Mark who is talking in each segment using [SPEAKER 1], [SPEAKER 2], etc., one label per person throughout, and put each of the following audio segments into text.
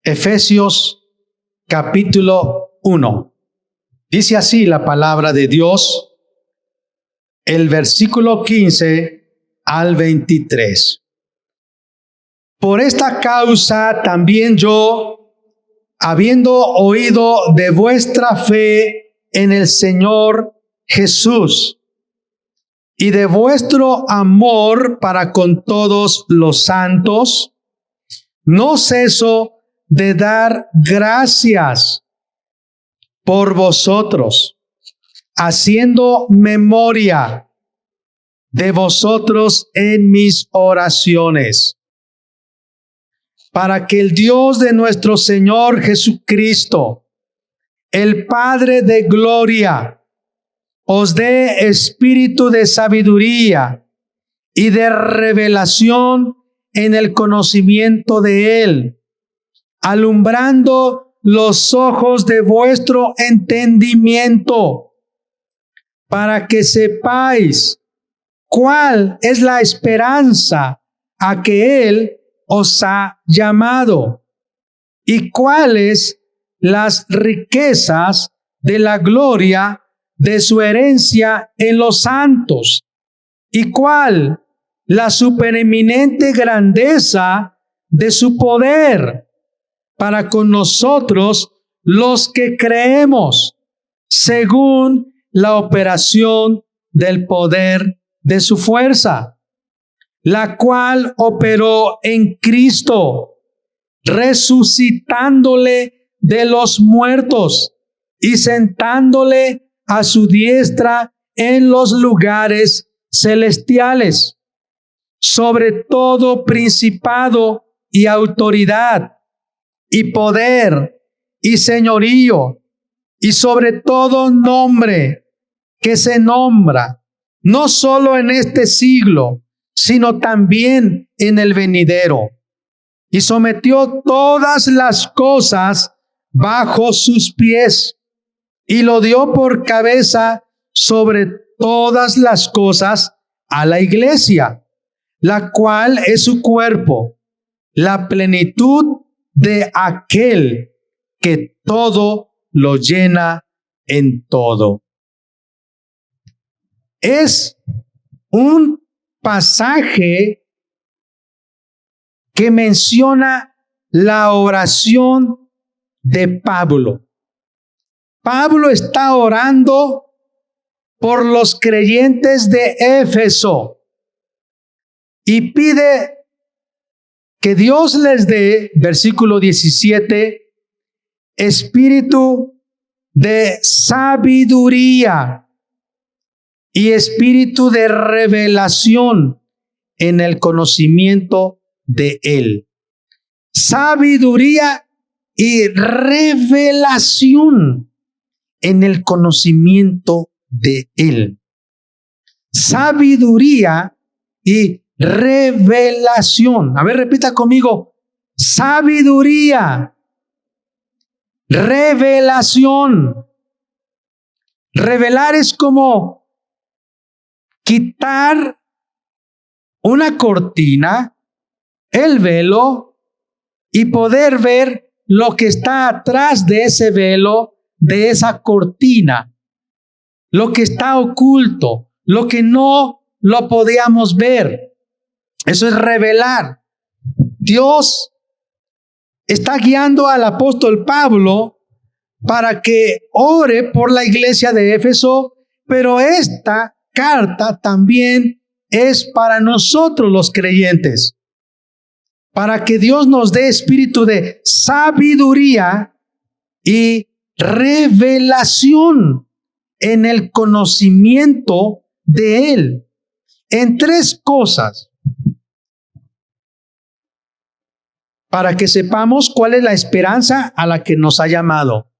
[SPEAKER 1] Efesios capítulo 1. Dice así la palabra de Dios, el versículo 15 al 23. Por esta causa también yo, habiendo oído de vuestra fe en el Señor Jesús y de vuestro amor para con todos los santos, no ceso de dar gracias por vosotros, haciendo memoria de vosotros en mis oraciones, para que el Dios de nuestro Señor Jesucristo, el Padre de gloria, os dé espíritu de sabiduría y de revelación en el conocimiento de Él, alumbrando los ojos de vuestro entendimiento, para que sepáis cuál es la esperanza a que Él os ha llamado y cuáles las riquezas de la gloria de su herencia en los santos y cuál la supereminente grandeza de su poder para con nosotros los que creemos, según la operación del poder de su fuerza, la cual operó en Cristo, resucitándole de los muertos y sentándole a su diestra en los lugares celestiales, sobre todo principado y autoridad y poder y señorío, y sobre todo nombre que se nombra, no solo en este siglo, sino también en el venidero. Y sometió todas las cosas bajo sus pies, y lo dio por cabeza sobre todas las cosas a la iglesia, la cual es su cuerpo, la plenitud de aquel que todo lo llena en todo. Es un pasaje que menciona la oración de Pablo. Pablo está orando por los creyentes de Éfeso y pide que Dios les dé, versículo 17, espíritu de sabiduría y espíritu de revelación en el conocimiento de Él. Sabiduría y revelación en el conocimiento de Él. Sabiduría y revelación. A ver, repita conmigo. Sabiduría, revelación. Revelar es como quitar una cortina, el velo, y poder ver lo que está atrás de ese velo, de esa cortina, lo que está oculto, lo que no lo podíamos ver. Eso es revelar. Dios está guiando al apóstol Pablo para que ore por la iglesia de Éfeso, pero esta carta también es para nosotros los creyentes, para que Dios nos dé espíritu de sabiduría y revelación en el conocimiento de Él, en tres cosas, para que sepamos cuál es la esperanza a la que nos ha llamado.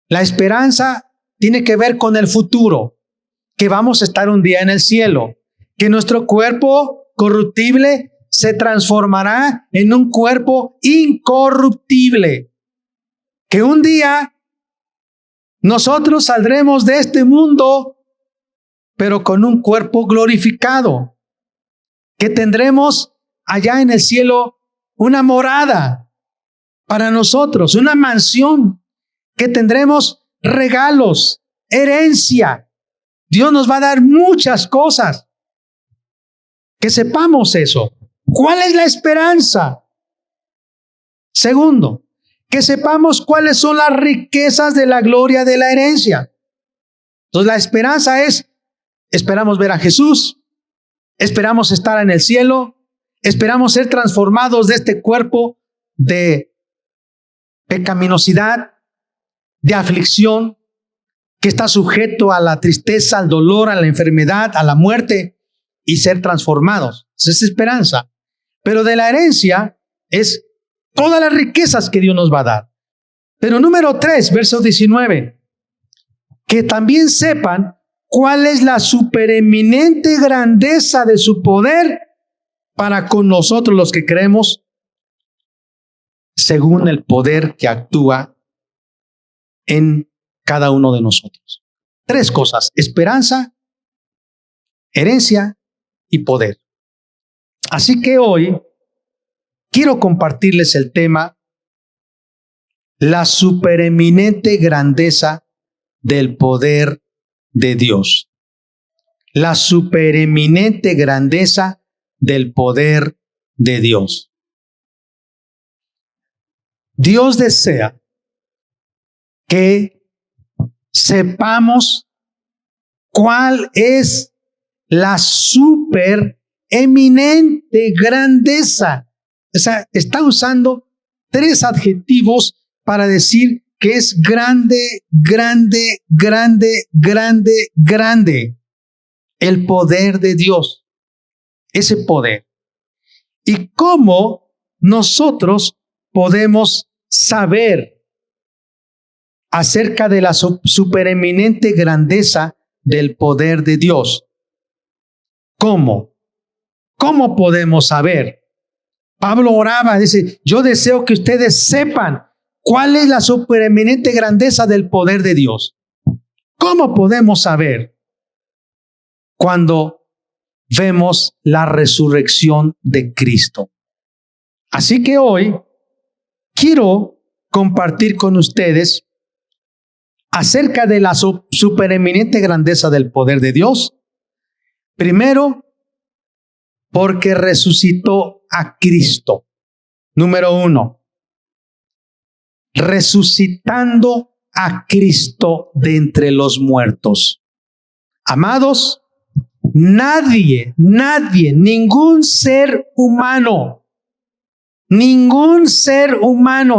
[SPEAKER 1] La esperanza tiene que ver con el futuro, que vamos a estar un día en el cielo, que nuestro cuerpo corruptible se transformará en un cuerpo incorruptible, que un día nosotros saldremos de este mundo, pero con un cuerpo glorificado, que tendremos allá en el cielo una morada para nosotros, una mansión, que tendremos regalos, herencia. Dios nos va a dar muchas cosas. Que sepamos eso. ¿Cuál es la esperanza? Segundo, que sepamos cuáles son las riquezas de la gloria de la herencia. Entonces la esperanza es, esperamos ver a Jesús, esperamos estar en el cielo, esperamos ser transformados de este cuerpo de pecaminosidad, de aflicción, que está sujeto a la tristeza, al dolor, a la enfermedad, a la muerte, y ser transformados. Esa es esperanza. Pero de la herencia es todas las riquezas que Dios nos va a dar. Pero número 3, verso 19, que también sepan cuál es la supereminente grandeza de su poder para con nosotros los que creemos, según el poder que actúa en cada uno de nosotros. 3 cosas: esperanza, herencia y poder. Así que hoy quiero compartirles el tema, la supereminente grandeza del poder de Dios. La supereminente grandeza del poder de Dios. Dios desea que sepamos cuál es la supereminente grandeza. O sea, está usando 3 adjetivos para decir que es grande, grande, grande, grande, grande. El poder de Dios. Ese poder. ¿Y cómo nosotros podemos saber acerca de la supereminente grandeza del poder de Dios? ¿Cómo? ¿Cómo podemos saber? Pablo oraba, dice, yo deseo que ustedes sepan cuál es la supereminente grandeza del poder de Dios. ¿Cómo podemos saber? Cuando vemos la resurrección de Cristo. Así que hoy quiero compartir con ustedes acerca de la supereminente grandeza del poder de Dios. Primero, porque resucitó a Cristo. Número 1, resucitando a Cristo de entre los muertos. Amados, nadie, ningún ser humano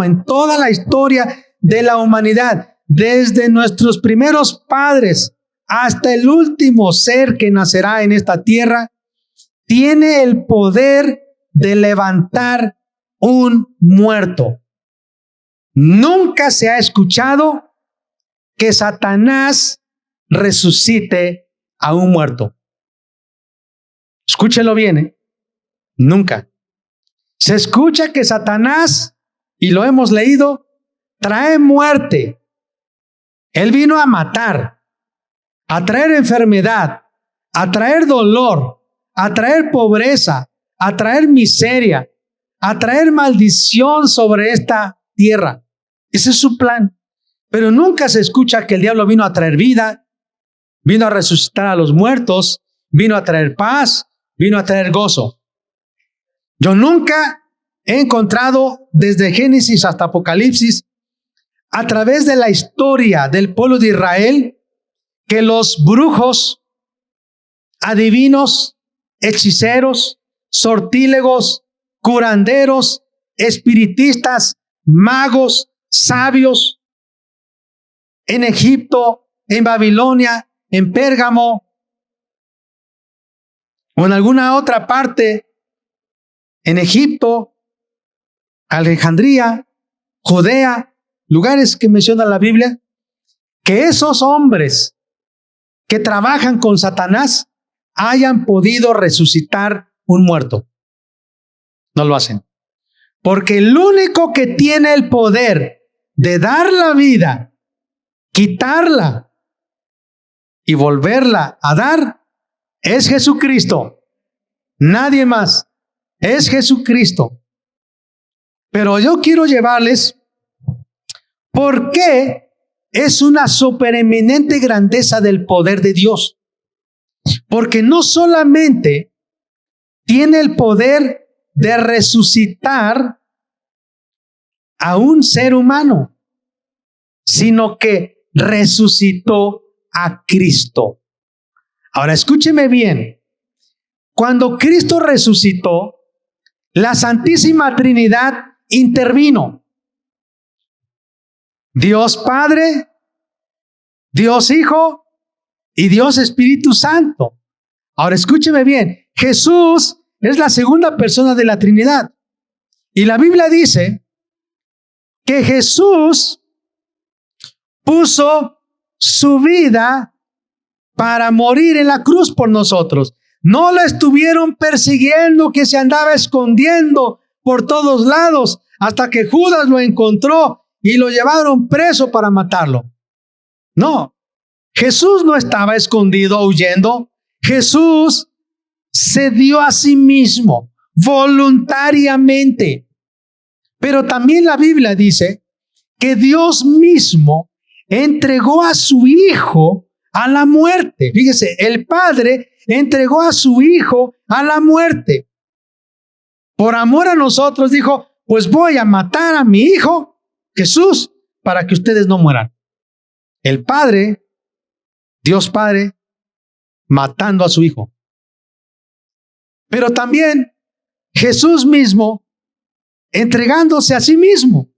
[SPEAKER 1] en toda la historia de la humanidad, desde nuestros primeros padres hasta el último ser que nacerá en esta tierra, tiene el poder de levantar un muerto. Nunca se ha escuchado que Satanás resucite a un muerto. Escúchelo bien, ¿eh? Nunca. Se escucha que Satanás, y lo hemos leído, trae muerte. Él vino a matar, a traer enfermedad, a traer dolor, a traer pobreza, a traer miseria, a traer maldición sobre esta tierra. Ese es su plan. Pero nunca se escucha que el diablo vino a traer vida, vino a resucitar a los muertos, vino a traer paz, vino a traer gozo. Yo nunca he encontrado desde Génesis hasta Apocalipsis, a través de la historia del pueblo de Israel, que los brujos, adivinos, hechiceros, sortílegos, curanderos, espiritistas, magos, sabios, en Egipto, en Babilonia, en Pérgamo, o en alguna otra parte, en Egipto, Alejandría, Judea, lugares que menciona la Biblia, que esos hombres que trabajan con Satanás hayan podido resucitar un muerto. No lo hacen. Porque el único que tiene el poder de dar la vida, quitarla y volverla a dar es Jesucristo. Nadie más. Es Jesucristo. Pero yo quiero llevarles por qué es una supereminente grandeza del poder de Dios. Porque no solamente tiene el poder de resucitar a un ser humano, sino que resucitó a Cristo. Ahora escúcheme bien. Cuando Cristo resucitó, la Santísima Trinidad intervino. Dios Padre, Dios Hijo y Dios Espíritu Santo. Ahora escúcheme bien. Jesús es la segunda persona de la Trinidad. Y la Biblia dice que Jesús puso su vida para morir en la cruz por nosotros. No lo estuvieron persiguiendo, que se andaba escondiendo por todos lados, hasta que Judas lo encontró y lo llevaron preso para matarlo. No, Jesús no estaba escondido, huyendo. Jesús se dio a sí mismo voluntariamente. Pero también la Biblia dice que Dios mismo entregó a su Hijo a la muerte. Fíjese, el Padre entregó a su Hijo a la muerte. Por amor a nosotros dijo, pues voy a matar a mi Hijo, Jesús, para que ustedes no mueran. El Padre, Dios Padre, matando a su Hijo. Pero también Jesús mismo entregándose a sí mismo.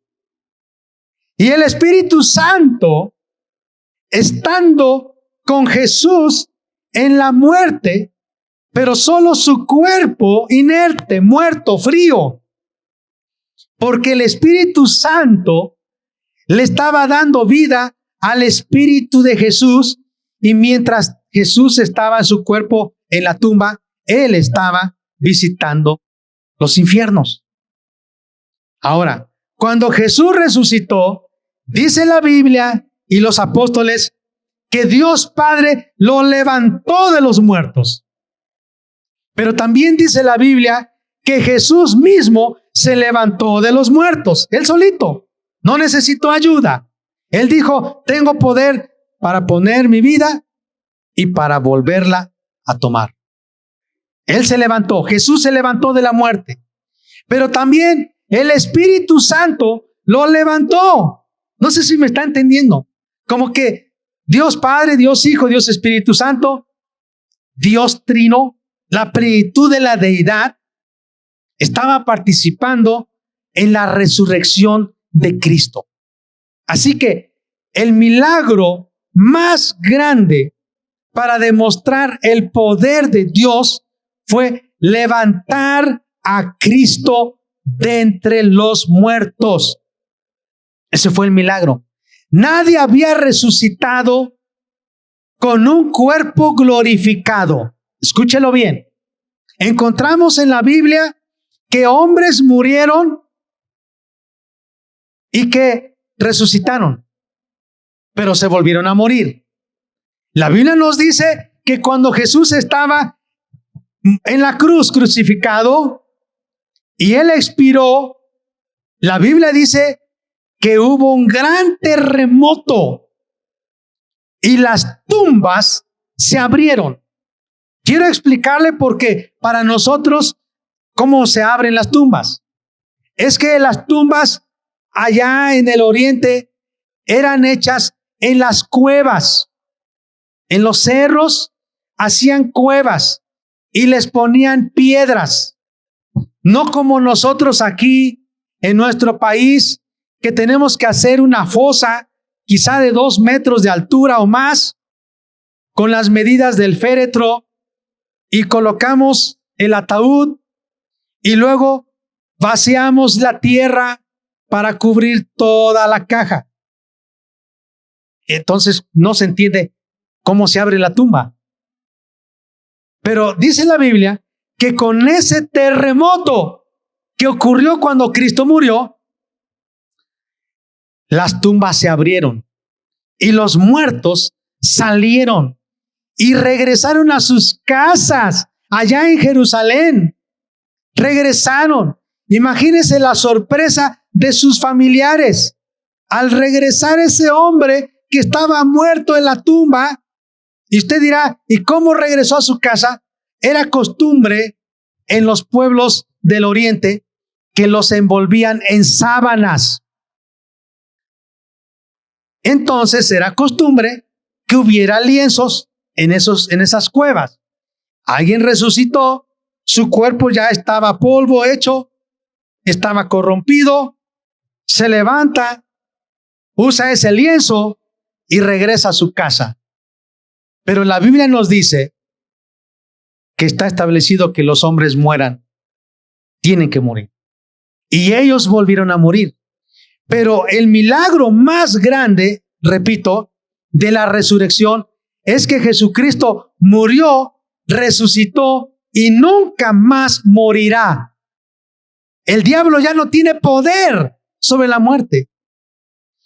[SPEAKER 1] Y el Espíritu Santo, estando con Jesús en la muerte, pero solo su cuerpo inerte, muerto, frío. Porque el Espíritu Santo le estaba dando vida al Espíritu de Jesús, y mientras Jesús estaba en su cuerpo en la tumba, Él estaba visitando los infiernos. Ahora, cuando Jesús resucitó, dice la Biblia y los apóstoles que Dios Padre lo levantó de los muertos. Pero también dice la Biblia que Jesús mismo se levantó de los muertos, Él solito. No necesitó ayuda. Él dijo, tengo poder para poner mi vida y para volverla a tomar. Él se levantó, Jesús se levantó de la muerte. Pero también el Espíritu Santo lo levantó. No sé si me está entendiendo. Como que Dios Padre, Dios Hijo, Dios Espíritu Santo, Dios Trino, la plenitud de la deidad, estaba participando en la resurrección de Cristo. Así que el milagro más grande para demostrar el poder de Dios fue levantar a Cristo de entre los muertos. Ese fue el milagro. Nadie había resucitado con un cuerpo glorificado. Escúchelo bien. Encontramos en la Biblia que hombres murieron y que resucitaron, pero se volvieron a morir. La Biblia nos dice que cuando Jesús estaba en la cruz crucificado y Él expiró, la Biblia dice que hubo un gran terremoto y las tumbas se abrieron. Quiero explicarle porque para nosotros, ¿cómo se abren las tumbas? Es que las tumbas allá en el oriente eran hechas en las cuevas. En los cerros hacían cuevas y les ponían piedras. No como nosotros aquí en nuestro país, que tenemos que hacer una fosa quizá de 2 metros de altura o más, con las medidas del féretro, y colocamos el ataúd y luego vaciamos la tierra para cubrir toda la caja. Entonces no se entiende cómo se abre la tumba. Pero dice la Biblia que con ese terremoto que ocurrió cuando Cristo murió, las tumbas se abrieron y los muertos salieron y regresaron a sus casas allá en Jerusalén. Regresaron Imagínense la sorpresa de sus familiares. Al regresar ese hombre que estaba muerto en la tumba, y usted dirá, ¿y cómo regresó a su casa? Era costumbre en los pueblos del oriente que los envolvían en sábanas. Entonces era costumbre que hubiera lienzos en esas cuevas. Alguien resucitó, su cuerpo ya estaba polvo hecho, estaba corrompido, se levanta, usa ese lienzo y regresa a su casa. Pero la Biblia nos dice que está establecido que los hombres mueran, tienen que morir. Y ellos volvieron a morir. Pero el milagro más grande, repito, de la resurrección es que Jesucristo murió, resucitó y nunca más morirá. El diablo ya no tiene poder sobre la muerte.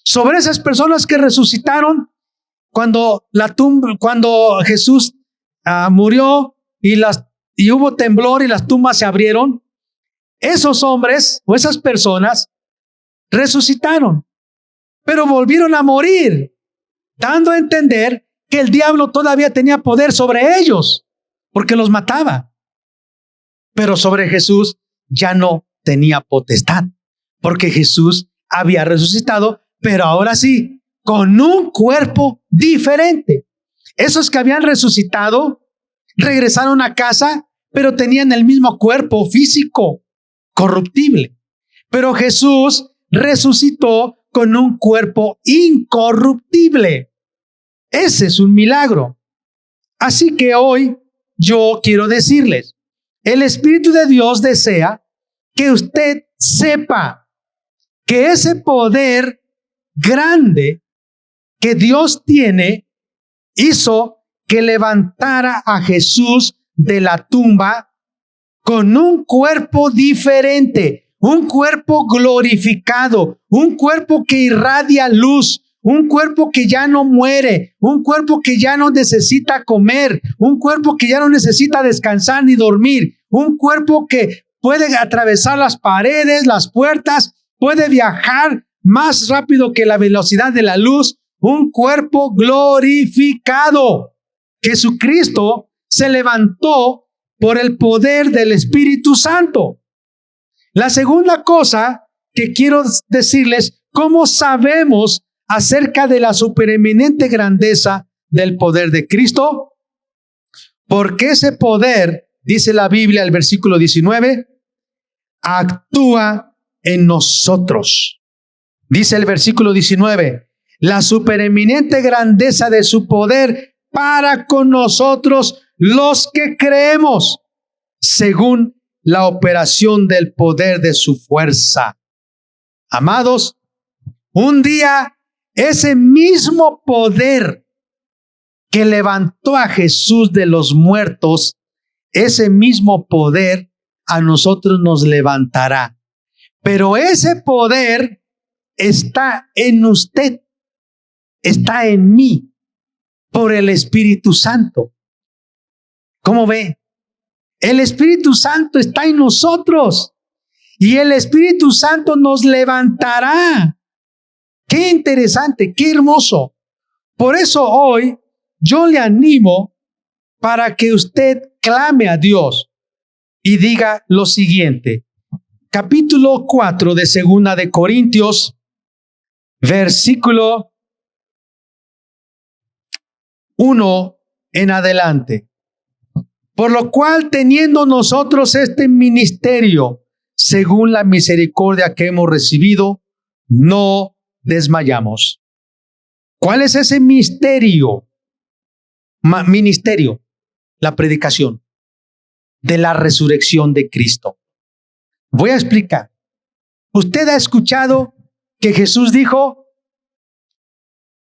[SPEAKER 1] Sobre esas personas que resucitaron cuando Jesús murió y hubo temblor y las tumbas se abrieron, esos hombres o esas personas resucitaron, pero volvieron a morir, dando a entender que el diablo todavía tenía poder sobre ellos, porque los mataba. Pero sobre Jesús ya no tenía potestad, porque Jesús había resucitado, pero ahora sí, con un cuerpo diferente. Esos que habían resucitado regresaron a casa, pero tenían el mismo cuerpo físico, corruptible. Pero Jesús resucitó con un cuerpo incorruptible. Ese es un milagro. Así que hoy yo quiero decirles, el Espíritu de Dios desea que usted sepa que ese poder grande que Dios tiene hizo que levantara a Jesús de la tumba con un cuerpo diferente, un cuerpo glorificado, un cuerpo que irradia luz, un cuerpo que ya no muere, un cuerpo que ya no necesita comer, un cuerpo que ya no necesita descansar ni dormir, un cuerpo que puede atravesar las paredes, las puertas, puede viajar más rápido que la velocidad de la luz, un cuerpo glorificado. Jesucristo se levantó por el poder del Espíritu Santo. La segunda cosa que quiero decirles, ¿cómo sabemos acerca de la supereminente grandeza del poder de Cristo? Porque ese poder, dice la Biblia, el versículo 19, actúa en nosotros. Dice el versículo 19, la supereminente grandeza de su poder para con nosotros los que creemos, según la operación del poder de su fuerza. Amados, un día ese mismo poder que levantó a Jesús de los muertos, ese mismo poder a nosotros nos levantará. Pero ese poder está en usted, está en mí, por el Espíritu Santo. ¿Cómo ve? El Espíritu Santo está en nosotros y el Espíritu Santo nos levantará. Qué interesante, qué hermoso. Por eso hoy yo le animo para que usted clame a Dios y diga lo siguiente. Capítulo 4 de 2 de Corintios, versículo 1 en adelante. Por lo cual, teniendo nosotros este ministerio, según la misericordia que hemos recibido, no desmayamos. ¿Cuál es ese misterio? Ministerio, la predicación de la resurrección de Cristo. Voy a explicar. Usted ha escuchado que Jesús dijo,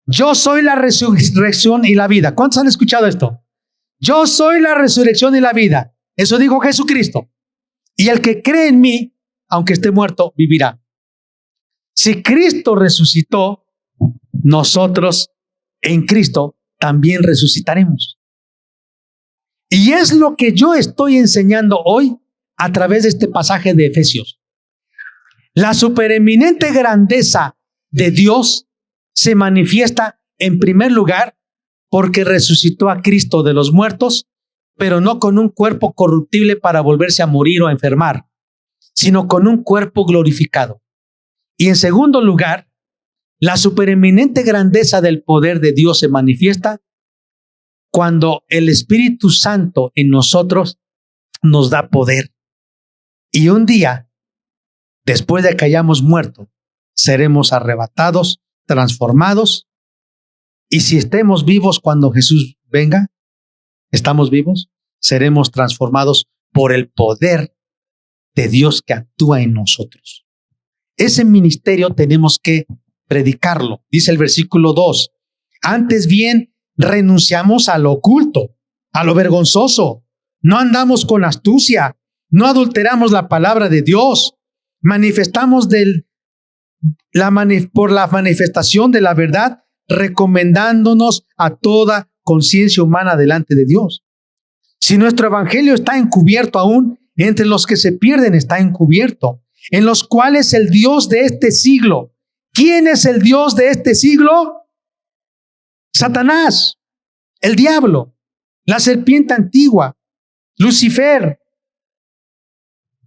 [SPEAKER 1] yo soy la resurrección y la vida. ¿Cuántos han escuchado esto? Yo soy la resurrección y la vida. Eso dijo Jesucristo. Y el que cree en mí, aunque esté muerto, vivirá. Si Cristo resucitó, nosotros en Cristo también resucitaremos. Y es lo que yo estoy enseñando hoy a través de este pasaje de Efesios. La supereminente grandeza de Dios se manifiesta en primer lugar porque resucitó a Cristo de los muertos, pero no con un cuerpo corruptible para volverse a morir o a enfermar, sino con un cuerpo glorificado. Y en segundo lugar, la supereminente grandeza del poder de Dios se manifiesta cuando el Espíritu Santo en nosotros nos da poder. Y un día, después de que hayamos muerto, seremos arrebatados, transformados. Y si estemos vivos cuando Jesús venga, estamos vivos, seremos transformados por el poder de Dios que actúa en nosotros. Ese ministerio tenemos que predicarlo. Dice el versículo 2. Antes bien, renunciamos a lo oculto, a lo vergonzoso. No andamos con astucia, no adulteramos la palabra de Dios. Manifestamos por la manifestación de la verdad, recomendándonos a toda conciencia humana delante de Dios. Si nuestro evangelio está encubierto aún, entre los que se pierden está encubierto, en los cuales el Dios de este siglo. ¿Quién es el Dios de este siglo? Satanás, el diablo, la serpiente antigua, Lucifer.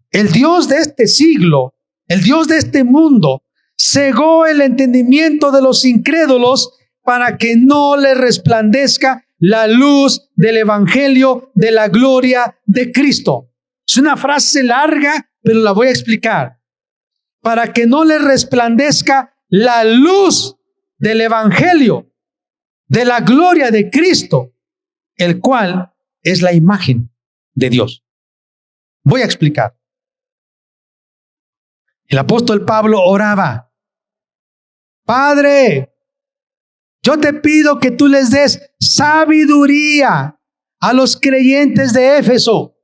[SPEAKER 1] El Dios de este siglo, el Dios de este mundo, cegó el entendimiento de los incrédulos para que no les resplandezca la luz del evangelio de la gloria de Cristo. Es una frase larga, pero la voy a explicar. Para que no les resplandezca la luz del evangelio de la gloria de Cristo, el cual es la imagen de Dios. Voy a explicar. El apóstol Pablo oraba: Padre, yo te pido que tú les des sabiduría a los creyentes de Éfeso.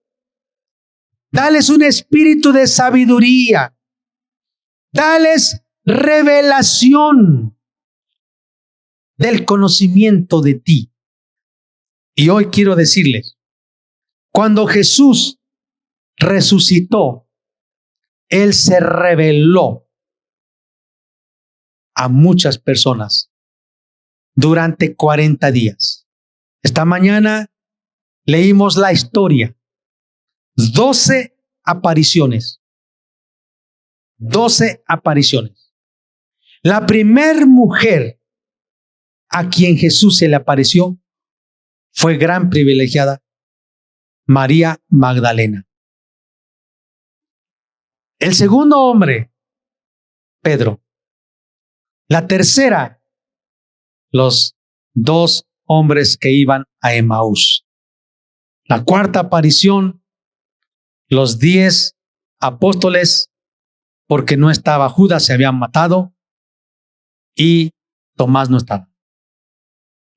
[SPEAKER 1] Dales un espíritu de sabiduría. Dales revelación del conocimiento de ti. Y hoy quiero decirles, cuando Jesús resucitó, Él se reveló a muchas personas durante 40 días. Esta mañana leímos la historia. 12 apariciones. 12 apariciones. La primer mujer a quien Jesús se le apareció fue gran privilegiada, María Magdalena. El segundo hombre, Pedro. La tercera, los 2 hombres que iban a Emaús. La cuarta aparición, los 10 apóstoles, porque no estaba Judas, se habían matado, y Tomás no estaba.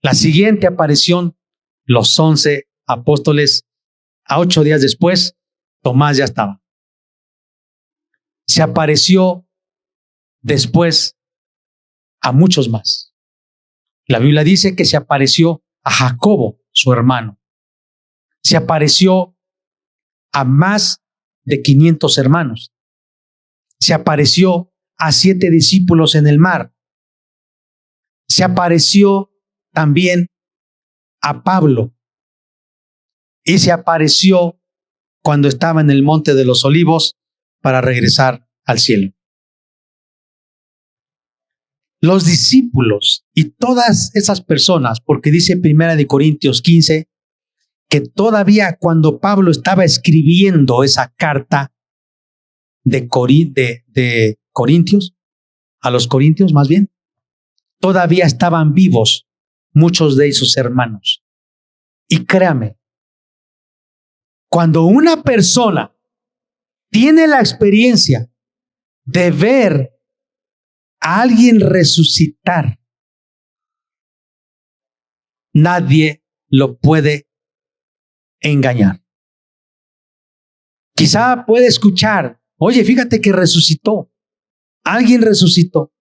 [SPEAKER 1] La siguiente aparición, los 11 apóstoles, a 8 días después, Tomás ya estaba. Se apareció después a muchos más. La Biblia dice que se apareció a Jacobo, su hermano. Se apareció a más de 500 hermanos. Se apareció a 7 discípulos en el mar. Se apareció también a Pablo. Y se apareció cuando estaba en el Monte de los Olivos para regresar al cielo. Los discípulos y todas esas personas, porque dice 1 Corintios 15, que todavía cuando Pablo estaba escribiendo esa carta de Corintios, a los Corintios más bien, todavía estaban vivos muchos de esos hermanos. Y créame, cuando una persona tiene la experiencia de ver a alguien resucitar, nadie lo puede engañar. Quizá puede escuchar: oye, fíjate que resucitó, alguien resucitó.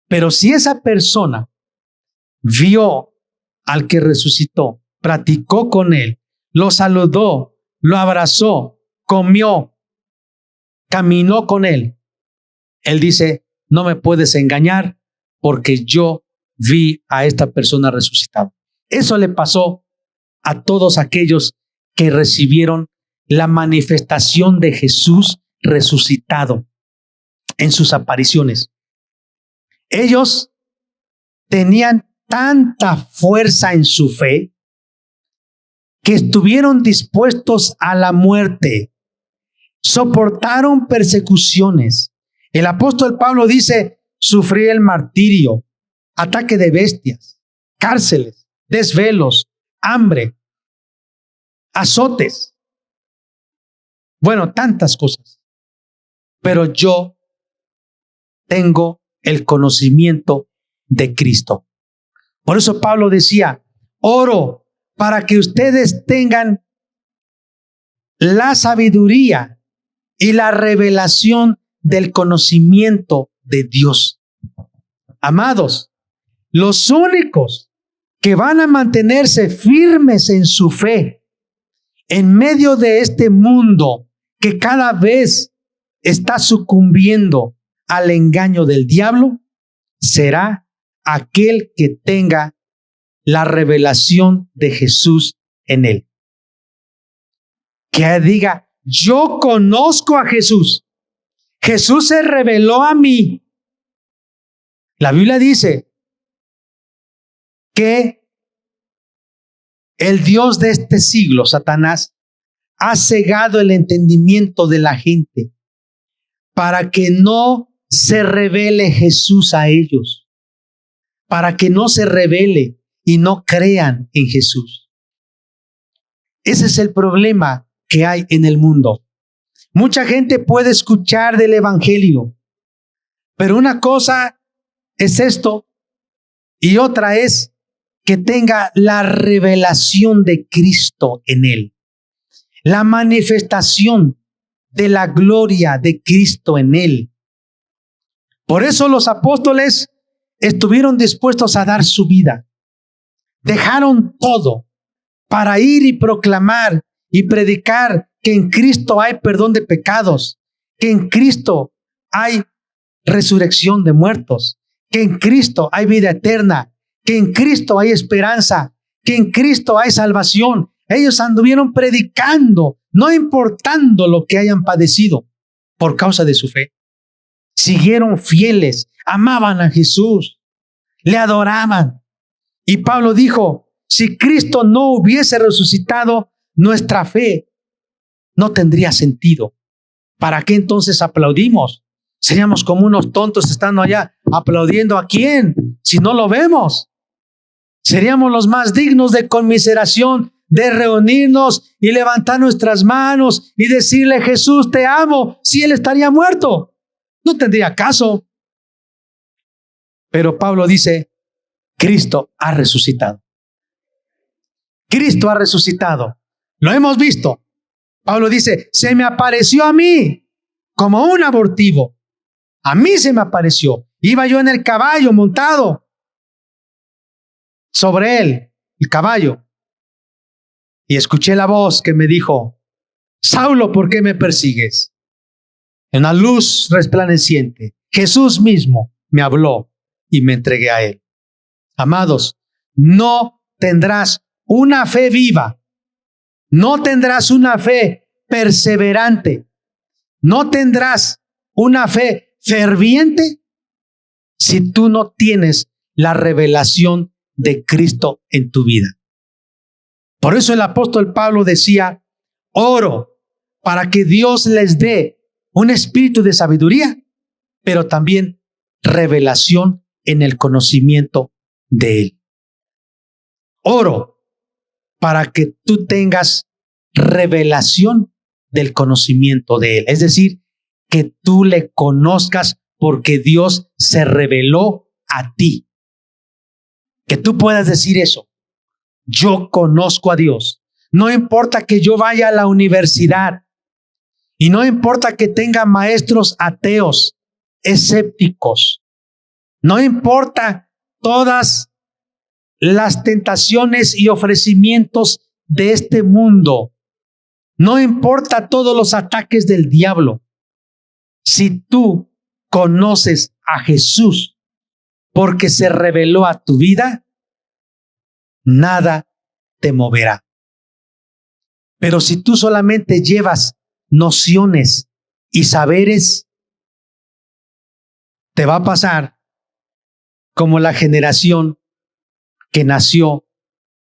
[SPEAKER 1] Pero si esa persona vio al que resucitó, platicó con él, lo saludó, lo abrazó, comió, caminó con él, Él dice, no me puedes engañar porque yo vi a esta persona resucitada. Eso le pasó a todos aquellos que recibieron la manifestación de Jesús resucitado en sus apariciones. Ellos tenían tanta fuerza en su fe que estuvieron dispuestos a la muerte, soportaron persecuciones. El apóstol Pablo dice, sufrí el martirio, ataque de bestias, cárceles, desvelos, hambre, azotes. Bueno, tantas cosas. Pero yo tengo el conocimiento de Cristo. Por eso Pablo decía, oro para que ustedes tengan la sabiduría y la revelación del conocimiento de Dios. Amados, los únicos que van a mantenerse firmes en su fe en medio de este mundo que cada vez está sucumbiendo al engaño del diablo, será aquel que tenga la revelación de Jesús en él. Que diga, yo conozco a Jesús. Jesús se reveló a mí. La Biblia dice que el Dios de este siglo, Satanás, ha cegado el entendimiento de la gente para que no se revele Jesús a ellos, para que no se revele y no crean en Jesús. Ese es el problema que hay en el mundo. Mucha gente puede escuchar del evangelio, pero una cosa es esto y otra es que tenga la revelación de Cristo en él, la manifestación de la gloria de Cristo en él. Por eso los apóstoles estuvieron dispuestos a dar su vida. Dejaron todo para ir y proclamar y predicar que en Cristo hay perdón de pecados, que en Cristo hay resurrección de muertos, que en Cristo hay vida eterna, que en Cristo hay esperanza, que en Cristo hay salvación. Ellos anduvieron predicando, no importando lo que hayan padecido por causa de su fe. Siguieron fieles, amaban a Jesús, le adoraban. Y Pablo dijo, si Cristo no hubiese resucitado, nuestra fe no tendría sentido. ¿Para qué entonces aplaudimos? Seríamos como unos tontos estando allá aplaudiendo. ¿A quién? Si no lo vemos. Seríamos los más dignos de conmiseración, de reunirnos y levantar nuestras manos y decirle, Jesús, te amo, si Él estaría muerto. No tendría caso. Pero Pablo dice, Cristo ha resucitado. Cristo ha resucitado. Lo hemos visto. Pablo dice, se me apareció a mí como un abortivo. A mí se me apareció. Iba yo en el caballo montado sobre él, el caballo. Y escuché la voz que me dijo, Saulo, ¿por qué me persigues? En una luz resplandeciente, Jesús mismo me habló y me entregué a él. Amados, no tendrás una fe viva, no tendrás una fe perseverante, no tendrás una fe ferviente si tú no tienes la revelación de Cristo en tu vida. Por eso el apóstol Pablo decía, oro para que Dios les dé un espíritu de sabiduría, pero también revelación en el conocimiento de Él. Oro para que tú tengas revelación del conocimiento de Él. Es decir, que tú le conozcas porque Dios se reveló a ti. Que tú puedas decir eso. Yo conozco a Dios. No importa que yo vaya a la universidad y no importa que tenga maestros ateos, escépticos. No importa todas las tentaciones y ofrecimientos de este mundo. No importa todos los ataques del diablo. Si tú conoces a Jesús porque se reveló a tu vida, nada te moverá. Pero si tú solamente llevas nociones y saberes, te va a pasar como la generación que nació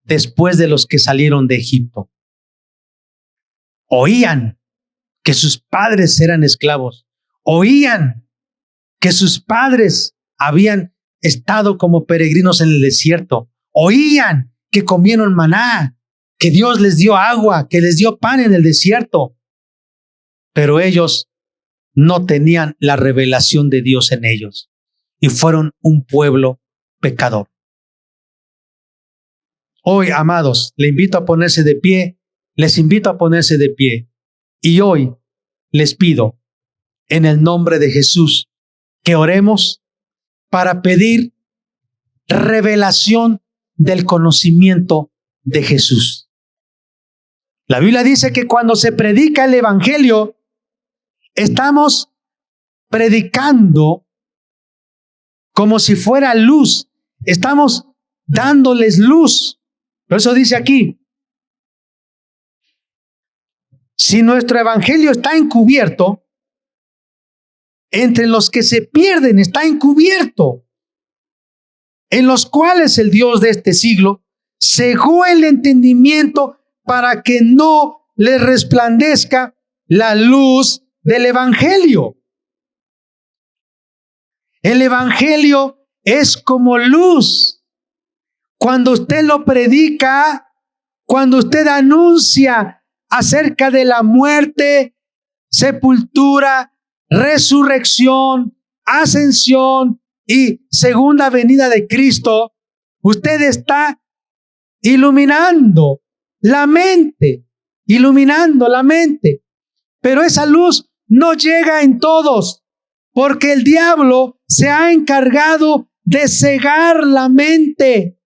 [SPEAKER 1] después de los que salieron de Egipto. Oían que sus padres eran esclavos. Oían que sus padres habían estado como peregrinos en el desierto. Oían que comieron maná, que Dios les dio agua, que les dio pan en el desierto. Pero ellos no tenían la revelación de Dios en ellos y fueron un pueblo pecador. Hoy, amados, les invito a ponerse de pie y hoy les pido en el nombre de Jesús que oremos para pedir revelación del conocimiento de Jesús. La Biblia dice que cuando se predica el evangelio, estamos predicando como si fuera luz. Estamos dándoles luz. Por eso dice aquí, si nuestro evangelio está encubierto, entre los que se pierden está encubierto, en los cuales el Dios de este siglo cegó el entendimiento para que no les resplandezca la luz del evangelio. El evangelio es como luz. Cuando usted lo predica, cuando usted anuncia acerca de la muerte, sepultura, resurrección, ascensión y segunda venida de Cristo, usted está iluminando la mente. Pero esa luz no llega en todos, porque el diablo se ha encargado de cegar la mente.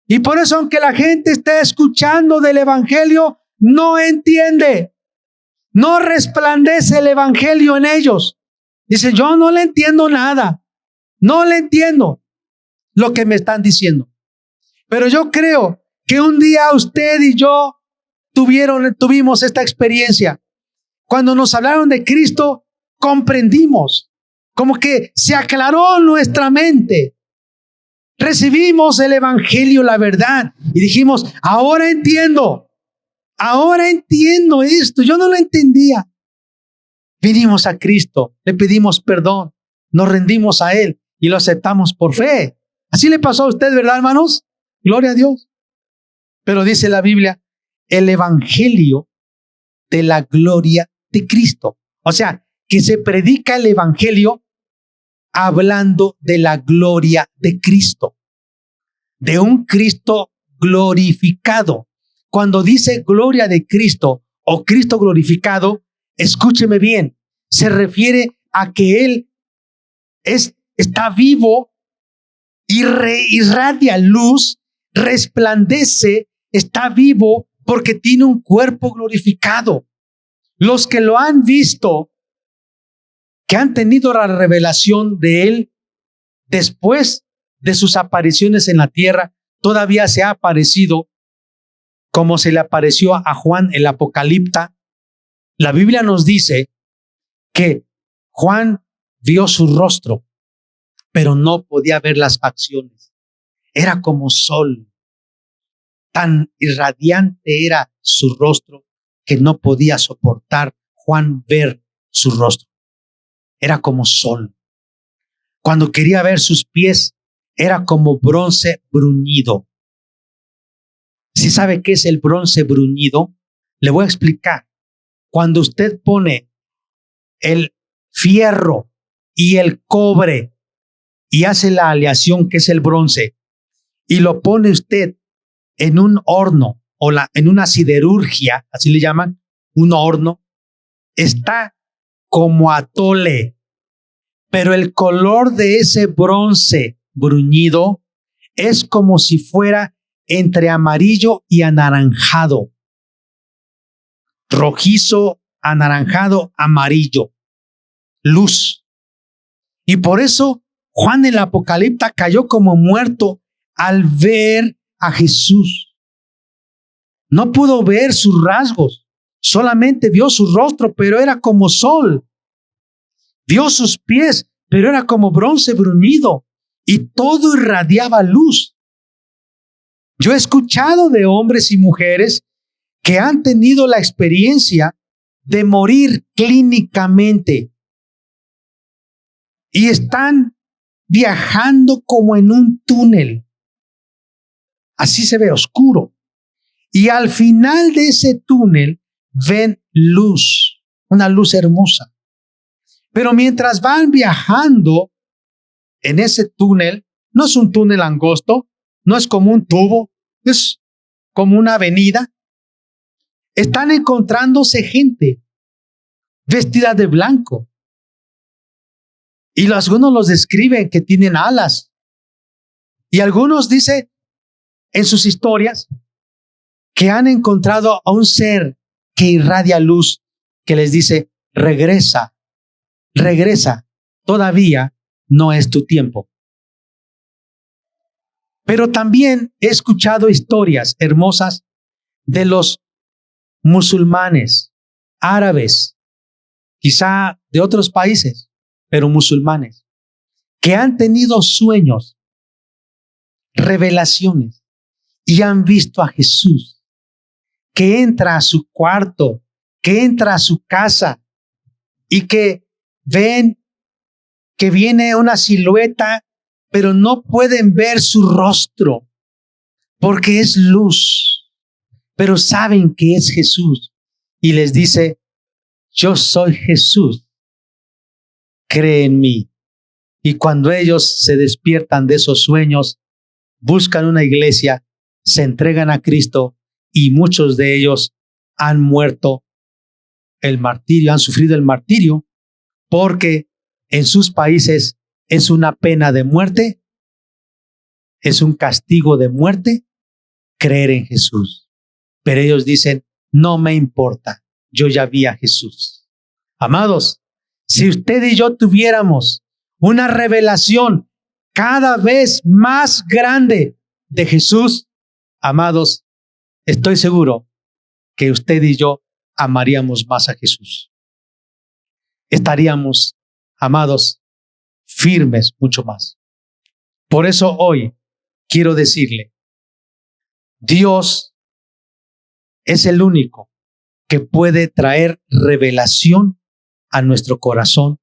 [SPEAKER 1] Y por eso, aunque la gente esté escuchando del evangelio, no entiende. No resplandece el evangelio en ellos. Dice, yo no le entiendo nada. No le entiendo lo que me están diciendo. Pero yo creo que un día usted y yo tuvimos esta experiencia. Cuando nos hablaron de Cristo, comprendimos. Como que se aclaró nuestra mente. Recibimos el evangelio, la verdad, y dijimos, ahora entiendo esto, yo no lo entendía. Vinimos a Cristo, le pedimos perdón, nos rendimos a Él y lo aceptamos por fe. Así le pasó a usted, ¿verdad, hermanos? Gloria a Dios. Pero dice la Biblia, el evangelio de la gloria de Cristo. O sea, que se predica el evangelio hablando de la gloria de Cristo, de un Cristo glorificado. Cuando dice gloria de Cristo o Cristo glorificado, escúcheme bien, se refiere a que Él está vivo, irradia luz, resplandece, está vivo porque tiene un cuerpo glorificado. Los que lo han visto, que han tenido la revelación de Él después de sus apariciones en la tierra, todavía se ha aparecido como se le apareció a Juan el Apocalipta. La Biblia nos dice que Juan vio su rostro, pero no podía ver las facciones. Era como sol. Tan irradiante era su rostro que no podía soportar Juan ver su rostro. Era como sol. Cuando quería ver sus pies, era como bronce bruñido. ¿Sí sabe qué es el bronce bruñido? Le voy a explicar. Cuando usted pone el fierro y el cobre y hace la aleación, que es el bronce, y lo pone usted en un horno o en una siderurgia, así le llaman, un horno, está como atole, pero el color de ese bronce bruñido es como si fuera entre amarillo y anaranjado, rojizo, anaranjado, amarillo, luz. Y por eso Juan el Apocalipta cayó como muerto al ver a Jesús. No pudo ver sus rasgos, solamente vio su rostro, pero era como sol. Vio sus pies, pero era como bronce bruñido, y todo irradiaba luz. Yo he escuchado de hombres y mujeres que han tenido la experiencia de morir clínicamente y están viajando como en un túnel. Así se ve, oscuro. Y al final de ese túnel ven luz, una luz hermosa. Pero mientras van viajando en ese túnel, no es un túnel angosto, no es como un tubo, es como una avenida. Están encontrándose gente vestida de blanco. Y algunos los describen que tienen alas. Y algunos dicen en sus historias que han encontrado a un ser que irradia luz, que les dice, regresa, regresa, todavía no es tu tiempo. Pero también he escuchado historias hermosas de los musulmanes, árabes, quizá de otros países, pero musulmanes, que han tenido sueños, revelaciones, y han visto a Jesús, que entra a su cuarto, que entra a su casa, y que ven que viene una silueta, pero no pueden ver su rostro, porque es luz, pero saben que es Jesús, y les dice, yo soy Jesús, cree en mí. Y cuando ellos se despiertan de esos sueños, buscan una iglesia, se entregan a Cristo, y muchos de ellos han muerto el martirio, han sufrido el martirio, porque en sus países es una pena de muerte, es un castigo de muerte creer en Jesús. Pero ellos dicen, no me importa, yo ya vi a Jesús. Amados, si usted y yo tuviéramos una revelación cada vez más grande de Jesús, amados, estoy seguro que usted y yo amaríamos más a Jesús. Estaríamos, amados, firmes mucho más. Por eso hoy quiero decirle, Dios es el único que puede traer revelación a nuestro corazón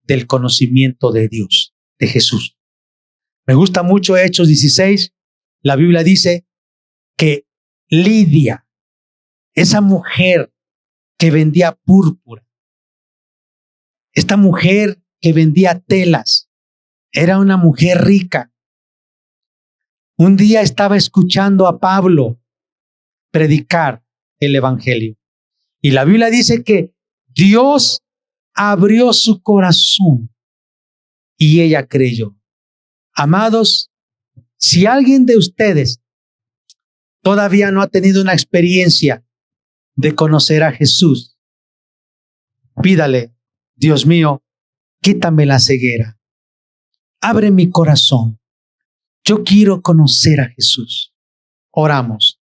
[SPEAKER 1] del conocimiento de Dios, de Jesús. Me gusta mucho Hechos 16. La Biblia dice que Lidia, esa mujer que vendía púrpura, esta mujer que vendía telas, era una mujer rica. Un día estaba escuchando a Pablo predicar el evangelio. Y la Biblia dice que Dios abrió su corazón y ella creyó. Amados, si alguien de ustedes todavía no ha tenido una experiencia de conocer a Jesús, pídale, Dios mío, quítame la ceguera. Abre mi corazón. Yo quiero conocer a Jesús. Oramos.